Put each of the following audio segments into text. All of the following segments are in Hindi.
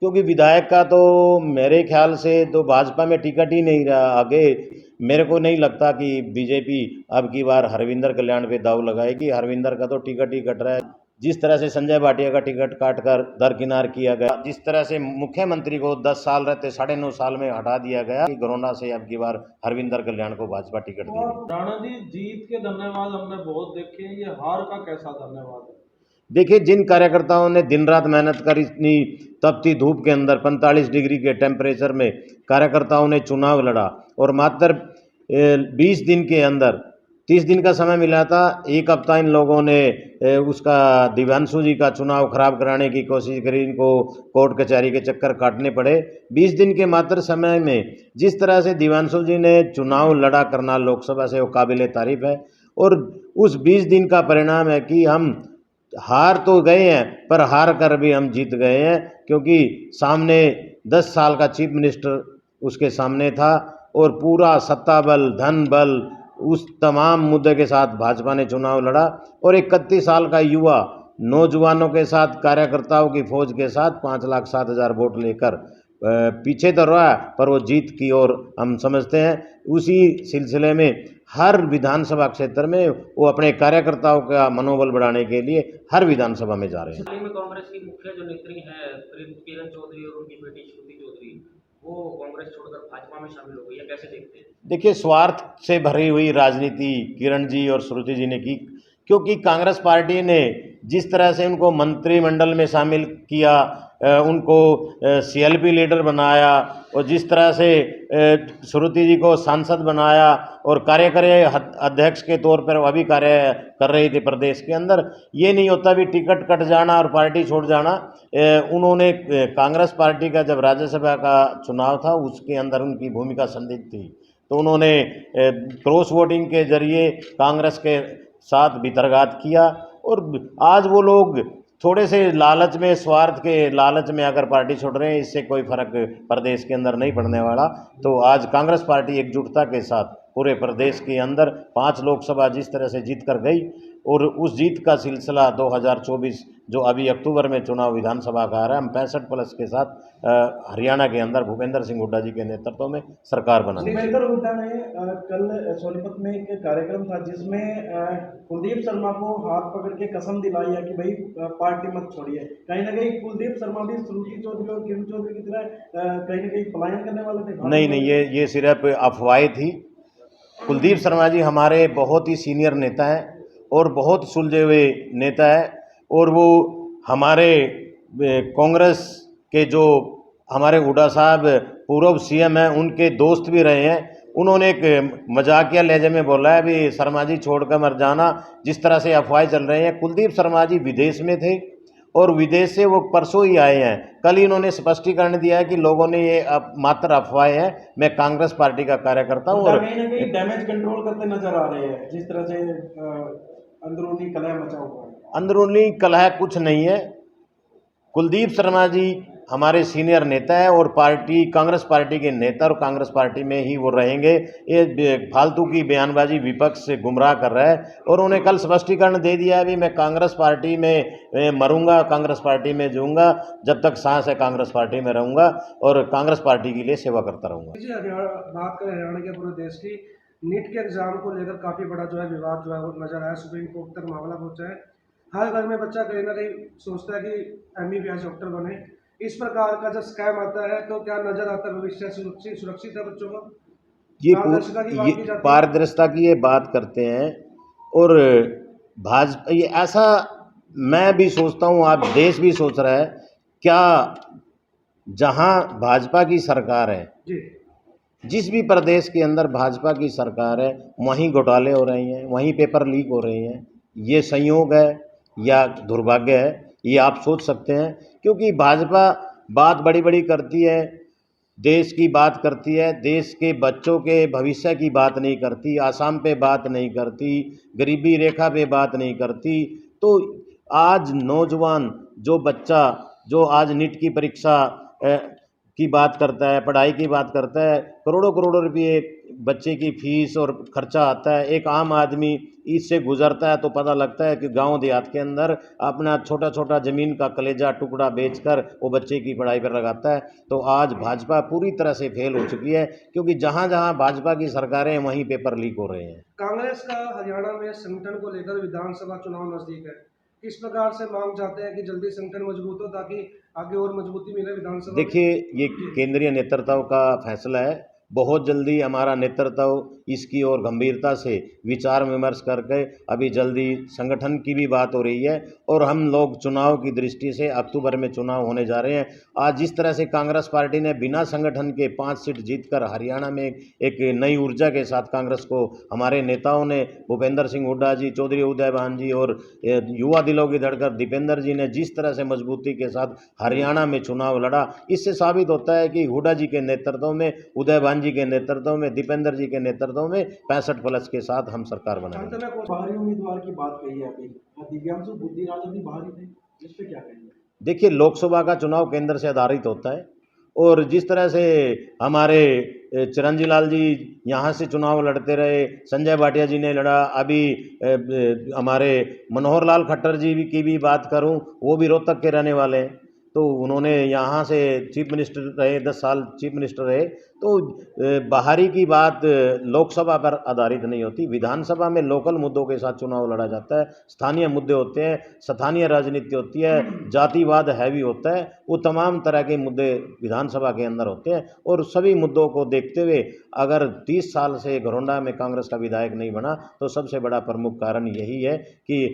क्योंकि विधायक का तो मेरे ख्याल से तो भाजपा में टिकट ही नहीं रहा आगे। मेरे को नहीं लगता कि बीजेपी अब की बार हरविंदर कल्याण पे दाव लगाएगी। हरविंदर का तो टिकट ही कट रहा है। जिस तरह से संजय भाटिया का टिकट काट कर दरकिनार किया गया, जिस तरह से मुख्यमंत्री को 10 साल रहते 9.5 साल में हटा दिया गया कि कोरोना से अब की बार हरविंदर कल्याण को भाजपा टिकट देगी। राणा जी, जीत के धन्यवाद हमने बहुत देखे, ये हार का कैसा धन्यवाद है? देखिए, जिन कार्यकर्ताओं ने दिन रात मेहनत कर इतनी तपती धूप के अंदर 45 डिग्री के टेम्परेचर में कार्यकर्ताओं ने चुनाव लड़ा और मात्र 20 दिन के अंदर 30 दिन का समय मिला था, एक हफ्ता इन लोगों ने उसका दिव्यांशु जी का चुनाव खराब कराने की कोशिश करी। इनको कोर्ट कचहरी के चक्कर काटने पड़े। 20 दिन के मात्र समय में जिस तरह से दिव्यांशु जी ने चुनाव लड़ा करनाल लोकसभा से, वो काबिल तारीफ है। और उस 20 दिन का परिणाम है कि हम हार तो गए हैं पर हार कर भी हम जीत गए हैं, क्योंकि सामने 10 साल का चीफ मिनिस्टर उसके सामने था और पूरा सत्ता बल, धन बल, उस तमाम मुद्दे के साथ भाजपा ने चुनाव लड़ा और 31 साल का युवा नौजवानों के साथ, कार्यकर्ताओं की फौज के साथ 5,07,000 वोट लेकर पीछे तो रहा पर वो जीत की ओर हम समझते हैं। उसी सिलसिले में हर विधानसभा क्षेत्र में वो अपने कार्यकर्ताओं का मनोबल बढ़ाने के लिए हर विधानसभा में जा रहे हैं। हाल ही में कांग्रेस की मुख्य जो नेत्री है किरण चौधरी और उनकी बेटी श्रुति चौधरी, वो कांग्रेस छोड़कर भाजपा में शामिल हो गई है, कैसे देखते हैं? देखिए, स्वार्थ से भरी हुई राजनीति किरण जी और श्रुति जी ने की, क्योंकि कांग्रेस पार्टी ने जिस तरह से उनको मंत्रिमंडल में शामिल किया, उनको सीएलपी लीडर बनाया और जिस तरह से श्रुति जी को सांसद बनाया और कार्यकारी अध्यक्ष के तौर पर अभी कार्य कर रही थी प्रदेश के अंदर, ये नहीं होता भी टिकट कट जाना और पार्टी छोड़ जाना। उन्होंने कांग्रेस पार्टी का जब राज्यसभा का चुनाव था उसके अंदर उनकी भूमिका संदिग्ध थी, तो उन्होंने क्रॉस वोटिंग के जरिए कांग्रेस के साथ भितरघात किया। और आज वो लोग थोड़े से लालच में, स्वार्थ के लालच में अगर पार्टी छोड़ रहे हैं, इससे कोई फर्क प्रदेश के अंदर नहीं पड़ने वाला। तो आज कांग्रेस पार्टी एकजुटता के साथ पूरे प्रदेश के अंदर 5 लोकसभा जिस तरह से जीत कर गई और उस जीत का सिलसिला 2024 जो अभी अक्टूबर में चुनाव विधानसभा का आ रहा है, हम 65+ के साथ हरियाणा के अंदर भूपेंद्र सिंह हुड्डा जी के नेतृत्व में सरकार बनाएंगे। भूपेंद्र हुड्डा ने कल सोनीपत में एक कार्यक्रम था जिसमें कुलदीप शर्मा को हाथ पकड़ के कसम दिलाई है कि भाई पार्टी मत छोड़िए। कहीं ना कहीं कुलदीप शर्मा भी श्रुति चौधरी और किरण चौधरी की तरह कहीं ना कहीं पलायन करने वाले थे। नहीं नहीं, ये सिर्फ अफवाहें थी। कुलदीप शर्मा जी हमारे बहुत ही सीनियर नेता हैं और बहुत सुलझे हुए नेता है और वो हमारे कांग्रेस के जो हमारे हुड्डा साहब पूर्व सीएम हैं उनके दोस्त भी रहे हैं। उन्होंने एक मजाकिया लहजे में बोला है भी शर्मा जी छोड़कर मर जाना। जिस तरह से अफवाहें चल रही हैं, कुलदीप शर्मा जी विदेश में थे और विदेश से वो परसों ही आए हैं। कल ही इन्होंने स्पष्टीकरण दिया है कि लोगों ने ये मात्र अफवाहें हैं, मैं कांग्रेस पार्टी का कार्यकर्ता हूँ। और कहीं ना कहीं डैमेज कंट्रोल करते नजर आ रहे हैं, जिस तरह से अंदरूनी कलह मचा हुआ है। अंदरूनी कलह कुछ नहीं है। कुलदीप शर्मा जी हमारे सीनियर नेता है और पार्टी, कांग्रेस पार्टी के नेता और कांग्रेस पार्टी में ही वो रहेंगे। ये फालतू की बयानबाजी विपक्ष से गुमराह कर रहा है और उन्हें कल स्पष्टीकरण दे दिया है भी मैं कांग्रेस पार्टी में मरूंगा, कांग्रेस पार्टी में जीऊँगा, जब तक सांस है कांग्रेस पार्टी में रहूँगा और कांग्रेस पार्टी के लिए सेवा करता रहूँगा। जी, बात करें हरियाणा के पूरे देश की, नीट के एग्जाम को लेकर काफ़ी बड़ा जो है विवाद जो है वो नजर आया, सुप्रीम कोर्ट तक मामला पहुंचा है। हर घर में बच्चा कहीं ना कहीं सोचता है कि MBBS डॉक्टर बने। इस प्रकार का जब स्कैम आता है तो क्या नजर आता है भविष्य सुरक्षित है बच्चों का? ये पारदर्शिता की ये बात करते हैं और भाजपा ये ऐसा, मैं भी सोचता हूँ, आप देश भी सोच रहा है, क्या जहाँ भाजपा की सरकार है जी, जिस भी प्रदेश के अंदर भाजपा की सरकार है वहीं घोटाले हो रहे हैं, वहीं पेपर लीक हो रहे हैं। ये संयोग है या दुर्भाग्य है, ये आप सोच सकते हैं। क्योंकि भाजपा बात बड़ी बड़ी करती है, देश की बात करती है, देश के बच्चों के भविष्य की बात नहीं करती, आसाम पे बात नहीं करती, गरीबी रेखा पे बात नहीं करती। तो आज नौजवान जो बच्चा जो आज नीट की परीक्षा की बात करता है, पढ़ाई की बात करता है, करोड़ों करोड़ों रुपये बच्चे की फीस और खर्चा आता है। एक आम आदमी इससे गुजरता है तो पता लगता है कि गांव देहात के अंदर अपना छोटा छोटा ज़मीन का कलेजा टुकड़ा बेचकर वो बच्चे की पढ़ाई पर लगाता है। तो आज भाजपा पूरी तरह से फेल हो चुकी है, क्योंकि जहां जहां भाजपा की सरकारें हैं वहीं पेपर लीक हो रहे हैं। कांग्रेस का हरियाणा में संगठन को लेकर विधानसभा चुनाव नजदीक है, किस प्रकार से मांग चाहते हैं कि जल्दी संगठन मजबूत हो ताकि आगे और मजबूती मिले विधानसभा में? देखिए, ये केंद्रीय नेतृत्व का फैसला है। बहुत जल्दी हमारा नेतृत्व इसकी ओर गंभीरता से विचार विमर्श करके अभी जल्दी संगठन की भी बात हो रही है, और हम लोग चुनाव की दृष्टि से अक्टूबर में चुनाव होने जा रहे हैं। आज जिस तरह से कांग्रेस पार्टी ने बिना संगठन के 5 सीट जीतकर हरियाणा में एक नई ऊर्जा के साथ कांग्रेस को हमारे नेताओं ने भूपेंद्र सिंह हुड्डा जी, चौधरी उदय भान जी और युवा दिलों की धड़कन दीपेंद्र जी ने जिस तरह से मजबूती के साथ हरियाणा में चुनाव लड़ा, इससे साबित होता है कि हुड्डा जी के नेतृत्व में, उदय भान जी के नेतृत्व में, दीपेंद्र जी के नेतृत्व में 65+ के साथ हम सरकार बनाएंगे। अंत में बाहरी उम्मीदवार की बात कही है अभी, दिव्यांशु बुद्धिराज भी बाहरी थे, इस पे क्या कहेंगे? देखिए, लोकसभा का चुनाव केंद्र से आधारित होता है, और जिस तरह से हमारे चिरंजी लाल जी यहाँ से चुनाव लड़ते रहे, संजय भाटिया जी ने लड़ा, अभी हमारे मनोहर लाल खट्टर जी की भी बात करूं, वो भी रोहतक के रहने वाले हैं। तो उन्होंने यहाँ से चीफ मिनिस्टर रहे, 10 साल चीफ मिनिस्टर रहे। तो बाहरी की बात लोकसभा पर आधारित नहीं होती, विधानसभा में लोकल मुद्दों के साथ चुनाव लड़ा जाता है। स्थानीय मुद्दे होते हैं, स्थानीय राजनीति होती है, जातिवाद हैवी होता है, वो तमाम तरह के मुद्दे विधानसभा के अंदर होते हैं। और सभी मुद्दों को देखते हुए अगर 30 साल से घरोंडा में कांग्रेस का विधायक नहीं बना, तो सबसे बड़ा प्रमुख कारण यही है कि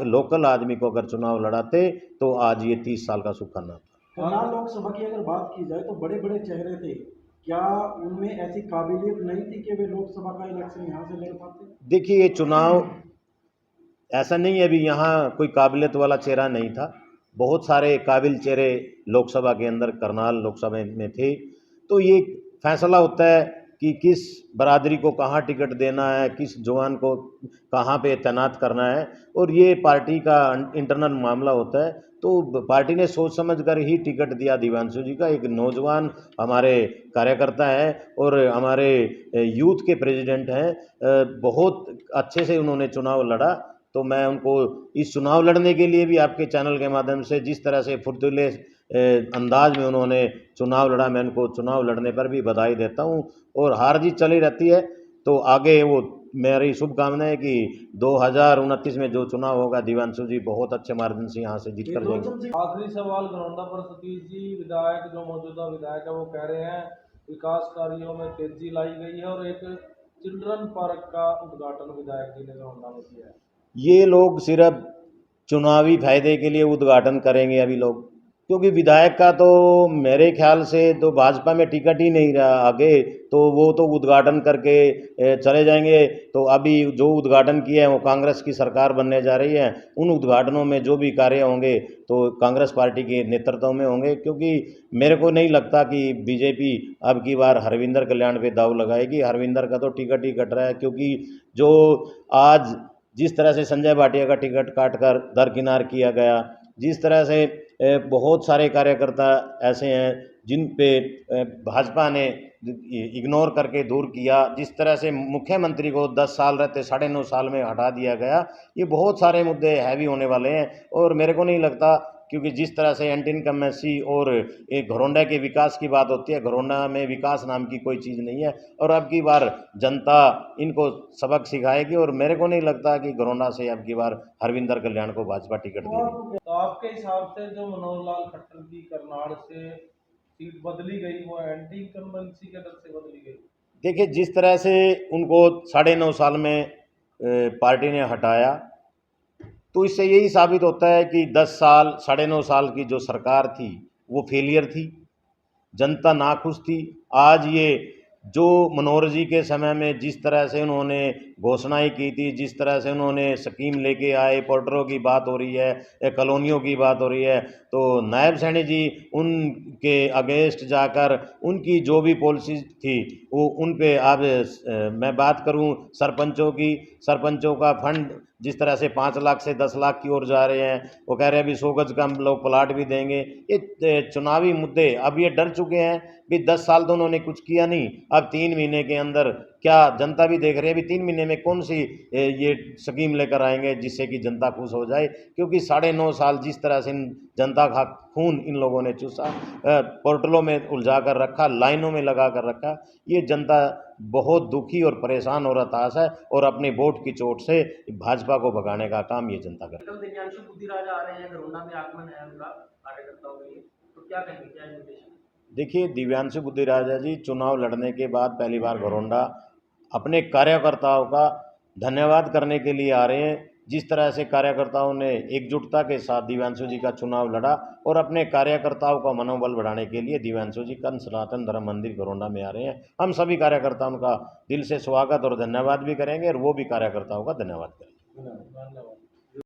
लोकल आदमी को अगर चुनाव लड़ाते तो आज ये 30 साल का सुख करना था। करनाल लोकसभा की अगर बात की जाए तो बड़े बड़े चेहरे थे, क्या उनमें ऐसी काबिलियत नहीं थी कि वे लोकसभा का इलेक्शन यहाँ से लड़ पाते? देखिए, ये चुनाव ऐसा नहीं है अभी यहाँ कोई काबिलियत वाला चेहरा नहीं था, बहुत सारे काबिल चेहरे लोकसभा के अंदर करनाल लोकसभा में थे। तो ये फैसला होता है कि किस बरादरी को कहाँ टिकट देना है, किस जवान को कहाँ पे तैनात करना है, और ये पार्टी का इंटरनल मामला होता है। तो पार्टी ने सोच समझ कर ही टिकट दिया दिव्यांशु जी का। एक नौजवान हमारे कार्यकर्ता है और हमारे यूथ के प्रेसिडेंट हैं, बहुत अच्छे से उन्होंने चुनाव लड़ा। तो मैं उनको इस चुनाव लड़ने के लिए भी आपके चैनल के माध्यम से जिस तरह से फुर्तीले अंदाज में उन्होंने चुनाव लड़ा, मैं उनको चुनाव लड़ने पर भी बधाई देता हूं। और हार जीत चली रहती है, तो आगे वो मेरी शुभकामना है कि 2029 में जो चुनाव होगा, दिव्यांशु जी बहुत अच्छे मार्जिन से यहाँ से जीत कर जाएंगे। आखिरी सवाल घरौंडा पर सतीश जी, विधायक जो मौजूदा विधायक है वो कह रहे हैं विकास कार्यों में तेजी लाई गई है और एक चिल्ड्रन पार्क का उद्घाटन विधायक जी ने घरौंडा में किया है। ये लोग सिर्फ चुनावी फायदे के लिए उद्घाटन करेंगे अभी लोग, क्योंकि विधायक का तो मेरे ख्याल से तो भाजपा में टिकट ही नहीं रहा आगे, तो वो तो उद्घाटन करके चले जाएंगे। तो अभी जो उद्घाटन किया है वो कांग्रेस की सरकार बनने जा रही है, उन उद्घाटनों में जो भी कार्य होंगे तो कांग्रेस पार्टी के नेतृत्व में होंगे, क्योंकि मेरे को नहीं लगता कि बीजेपी अब की बार हरविंदर कल्याण पे दाव लगाएगी। हरविंदर का तो टिकट ही कट रहा है, क्योंकि जो आज जिस तरह से संजय भाटिया का टिकट काटकर दरकिनार किया गया, जिस तरह से बहुत सारे कार्यकर्ता ऐसे हैं जिन पे भाजपा ने इग्नोर करके दूर किया, जिस तरह से मुख्यमंत्री को 10 साल रहते 9.5 साल में हटा दिया गया, ये बहुत सारे मुद्दे हैवी होने वाले हैं। और मेरे को नहीं लगता, क्योंकि जिस तरह से एंटी इनकम्बेंसी और एक घरौंडा के विकास की बात होती है, घरौंडा में विकास नाम की कोई चीज़ नहीं है। और अब की बार जनता इनको सबक सिखाएगी, और मेरे को नहीं लगता कि घरौंडा से अब की बार हरविंदर कल्याण को भाजपा टिकट देगी। तो आपके हिसाब से जो मनोहर लाल खट्टर की करनाल से सीट बदली गई वो एंटी इनकम्बेंसी के डर से बदली गई? देखिए, जिस तरह से उनको 9.5 साल में पार्टी ने हटाया, तो इससे यही साबित होता है कि 10 साल 9.5 साल की जो सरकार थी वो फेलियर थी, जनता नाखुश थी। आज ये जो मनोहर जी के समय में जिस तरह से उन्होंने घोषणाएं की थी, जिस तरह से उन्होंने स्कीम लेके आए, पोर्टरों की बात हो रही है, कॉलोनियों की बात हो रही है, तो नायब सैनी जी उनके अगेंस्ट जाकर उनकी जो भी पॉलिसी थी वो उन पे अब मैं बात करूं सरपंचों की, सरपंचों का फंड जिस तरह से 5 लाख से 10 लाख की ओर जा रहे हैं, वो कह रहे हैं अभी 100 गज का हम लोग प्लाट भी देंगे। ये चुनावी मुद्दे अब ये डर चुके हैं कि 10 साल तो उन्होंने कुछ किया नहीं, अब 3 महीने के अंदर क्या जनता भी देख रही है, अभी 3 महीने में कौन सी ये स्कीम लेकर आएंगे जिससे कि जनता खुश हो जाए। क्योंकि 9.5 साल जिस तरह से जनता का खून इन लोगों ने चूसा, पोर्टलों में उलझा कर रखा, लाइनों में लगा कर रखा, ये जनता बहुत दुखी और परेशान और हताश है और अपने वोट की चोट से भाजपा को भगाने का काम ये जनता कर। कल दिव्यांशु बुद्धिराज आ रहे हैं, घरोंडा में आगमन है उनका कार्यकर्ताओं के लिए, तो क्या कहेंगे, क्या इन्विटेशन? देखिए, दिव्यांशु बुद्धिराजा जी चुनाव लड़ने के बाद पहली बार घरोंडा अपने कार्यकर्ताओं का धन्यवाद करने के लिए आ रहे हैं। जिस तरह से कार्यकर्ताओं ने एकजुटता के साथ दिव्यांशु जी का चुनाव लड़ा और अपने कार्यकर्ताओं का मनोबल बढ़ाने के लिए दिव्यांशु जी कल सनातन धर्म मंदिर घरोंडा में आ रहे हैं। हम सभी कार्यकर्ताओं का दिल से स्वागत और धन्यवाद भी करेंगे और वो भी कार्यकर्ताओं का धन्यवाद करेंगे। धन्यवाद।